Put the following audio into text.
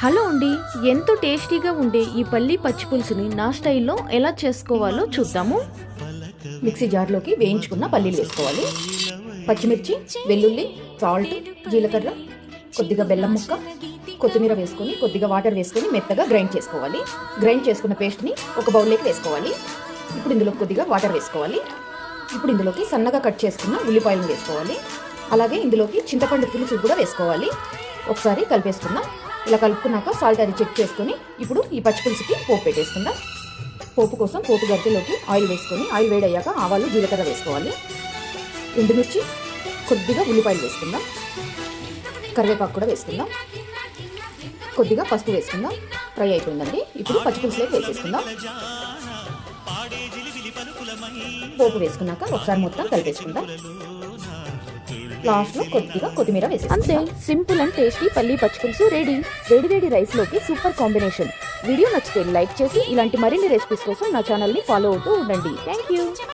Hello అండి, ఎంతో టేస్టీగా ఉండే ఈ పల్లి పచ్చి పులుసుని నా స్టైల్లో ఎలా చేసుకోవాలో చూద్దాము. మిక్సీ జార్లోకి వేయించుకున్న పల్లీలు వేసుకోవాలి. పచ్చిమిర్చి, వెల్లుల్లి, సాల్ట్, జీలకర్ర, కొద్దిగా బెల్లం ముక్క, కొత్తిమీర వేసుకొని కొద్దిగా వాటర్ వేసుకొని మెత్తగా గ్రైండ్ చేసుకోవాలి. గ్రైండ్ చేసుకున్న పేస్ట్ని ఒక బౌల్లోకి వేసుకోవాలి. ఇప్పుడు ఇందులో కొద్దిగా వాటర్ వేసుకోవాలి. ఇప్పుడు ఇందులోకి సన్నగా కట్ చేసుకున్న ఉల్లిపాయలను వేసుకోవాలి. అలాగే ఇందులోకి చింతపండు పులుసు కూడా వేసుకోవాలి. ఒకసారి కలిపేసుకుందాం. ఇలా కలుపుకున్నాక సాల్ట్ అది చెక్ చేసుకొని ఇప్పుడు ఈ పచ్చి పులుసుకి పోపు పెట్టేసుకుందాం. పోపు కోసం పోపు గరిటెలోకి ఆయిల్ వేసుకొని ఆయిల్ వేడయ్యాక ఆవాలు, జీలకర్ర వేసుకోవాలి. ఎండుమిర్చి, కొద్దిగా ఉల్లిపాయలు వేసుకుందాం. కరివేపాకు కూడా వేసుకుందాం. కొద్దిగా పసుపు వేసుకుందాం. ఫ్రై అయిపోయిందండి. ఇప్పుడు పచ్చి పులుసులోకి వేసేసుకుందాం. పోపు వేసుకున్నాక ఒకసారి మొత్తం కలిపేసుకుందాం. లాస్ట్లో కొద్దిగా కొత్తిమీర వేసేస్తాం. అంతే, సింపుల్ అండ్ టేస్టీ పల్లి పచ్చి పులుసు రెడీ. వేడి వేడి రైస్లోకి సూపర్ కాంబినేషన్. వీడియో నచ్చితే లైక్ చేసి ఇలాంటి మరిన్ని రెసిపీస్ కోసం నా ఛానల్ని ఫాలో అవుతూ ఉండండి. Thank you.